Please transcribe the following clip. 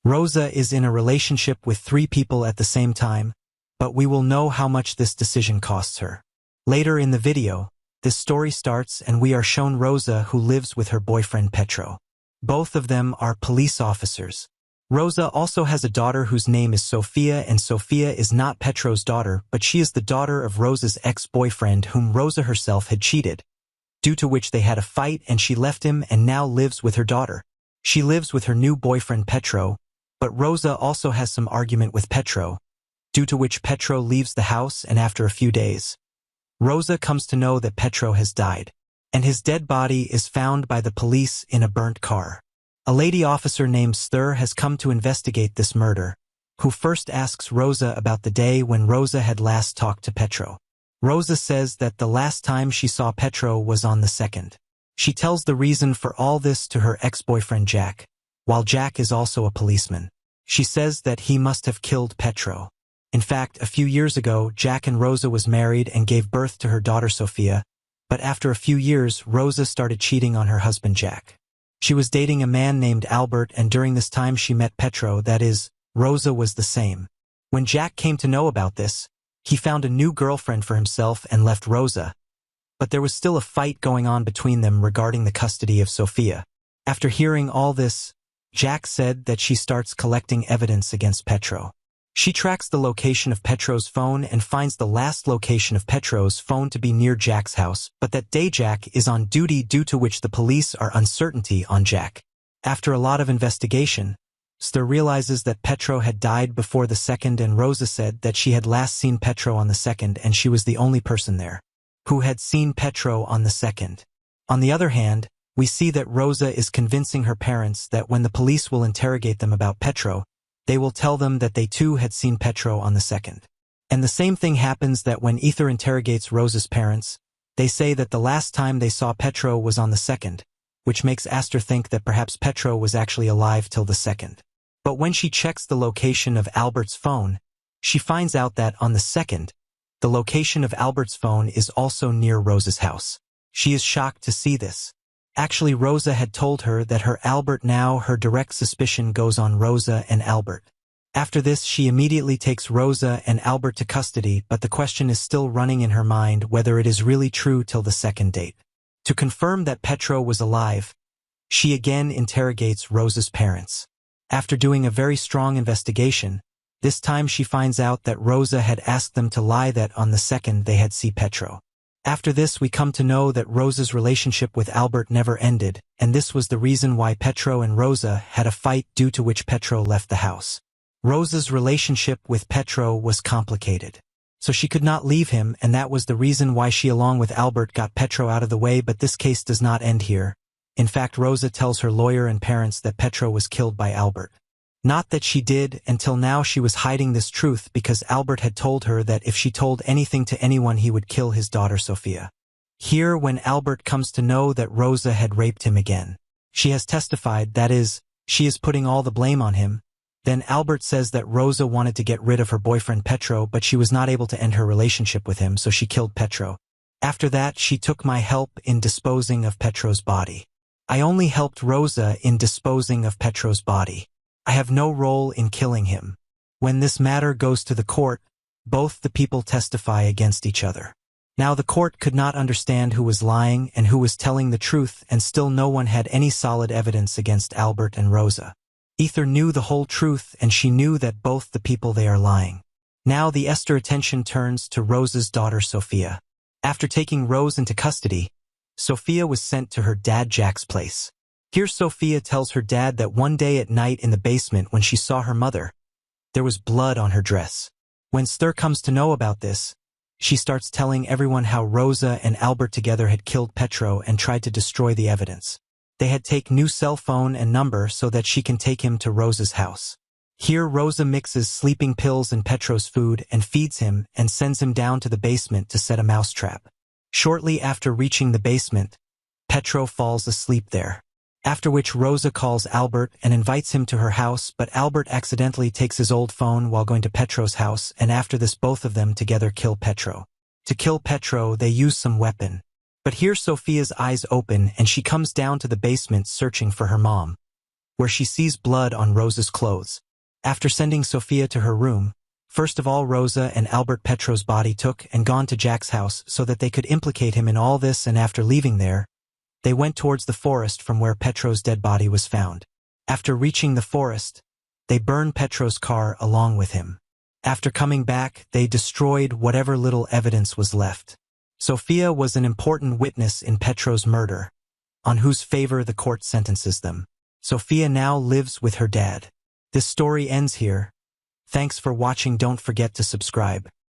Rosa is in a relationship with 3 people at the same time, but we will know how much this decision costs her. Later in the video, this story starts and we are shown Rosa who lives with her boyfriend Petro. Both of them are police officers. Rosa also has a daughter whose name is Sofia, and Sofia is not Petro's daughter, but she is the daughter of Rosa's ex-boyfriend whom Rosa herself had cheated, due to which they had a fight and she left him and now lives with her daughter. She lives with her new boyfriend Petro, but Rosa also has some argument with Petro, due to which Petro leaves the house, and after a few days, Rosa comes to know that Petro has died, and his dead body is found by the police in a burnt car. A lady officer named Sthur has come to investigate this murder, who first asks Rosa about the day when Rosa had last talked to Petro. Rosa says that the last time she saw Petro was on the 2nd. She tells the reason for all this to her ex-boyfriend Jack, while Jack is also a policeman. She says that he must have killed Petro. In fact, a few years ago, Jack and Rosa was married and gave birth to her daughter Sofia, but after a few years, Rosa started cheating on her husband Jack. She was dating a man named Albert, and during this time she met Petro, that is, Rosa was the same. When Jack came to know about this, he found a new girlfriend for himself and left Rosa, but there was still a fight going on between them regarding the custody of Sofia. After hearing all this, Jack said that she starts collecting evidence against Petro. She tracks the location of Petro's phone and finds the last location of Petro's phone to be near Jack's house, but that day Jack is on duty, due to which the police are uncertainty on Jack. After a lot of investigation, Sthur realizes that Petro had died before the 2nd, and Rosa said that she had last seen Petro on the 2nd and she was the only person there who had seen Petro on the 2nd. On the other hand, we see that Rosa is convincing her parents that when the police will interrogate them about Petro, they will tell them that they too had seen Petro on the 2nd. And the same thing happens that when Ether interrogates Rosa's parents, they say that the last time they saw Petro was on the 2nd, which makes Aster think that perhaps Petro was actually alive till the 2nd. But when she checks the location of Albert's phone, she finds out that on the 2nd, the location of Albert's phone is also near Rosa's house. She is shocked to see this. Actually, Rosa had told her that her Albert, now her direct suspicion goes on Rosa and Albert. After this, she immediately takes Rosa and Albert to custody, but the question is still running in her mind whether it is really true till the 2nd date. To confirm that Petro was alive, she again interrogates Rosa's parents. After doing a very strong investigation, this time she finds out that Rosa had asked them to lie that on the 2nd they had seen Petro. After this, we come to know that Rosa's relationship with Albert never ended, and this was the reason why Petro and Rosa had a fight, due to which Petro left the house. Rosa's relationship with Petro was complicated, so she could not leave him, and that was the reason why she along with Albert got Petro out of the way. But this case does not end here. In fact, Rosa tells her lawyer and parents that Petro was killed by Albert. Not that she did. Until now she was hiding this truth because Albert had told her that if she told anything to anyone he would kill his daughter Sofia. Here, when Albert comes to know that Rosa had raped him again, she has testified, that is, she is putting all the blame on him. Then Albert says that Rosa wanted to get rid of her boyfriend Petro, but she was not able to end her relationship with him, so she killed Petro. After that, she took my help in disposing of Petro's body. I only helped Rosa in disposing of Petro's body. I have no role in killing him. When this matter goes to the court, both the people testify against each other. Now the court could not understand who was lying and who was telling the truth, and still no one had any solid evidence against Albert and Rosa. Ether knew the whole truth, and she knew that both the people they are lying. Now the Esther attention turns to Rosa's daughter Sofia. After taking Rose into custody, Sofia was sent to her dad Jack's place. Here Sofia tells her dad that one day at night in the basement when she saw her mother, there was blood on her dress. When Sthur comes to know about this, she starts telling everyone how Rosa and Albert together had killed Petro and tried to destroy the evidence. They had taken new cell phone and number so that she can take him to Rosa's house. Here Rosa mixes sleeping pills in Petro's food and feeds him and sends him down to the basement to set a mousetrap. Shortly after reaching the basement, Petro falls asleep there. After which Rosa calls Albert and invites him to her house, but Albert accidentally takes his old phone while going to Petro's house, and after this both of them together kill Petro. To kill Petro, they use some weapon. But here Sofia's eyes open and she comes down to the basement searching for her mom. where she sees blood on Rosa's clothes. After sending Sophia to her room, first of all Rosa and Albert Petro's body took and gone to Jack's house so that they could implicate him in all this, and after leaving there, they went towards the forest from where Petro's dead body was found. After reaching the forest, they burned Petro's car along with him. After coming back, they destroyed whatever little evidence was left. Sophia was an important witness in Petro's murder, on whose favor the court sentences them. Sophia now lives with her dad. This story ends here. Thanks for watching. Don't forget to subscribe.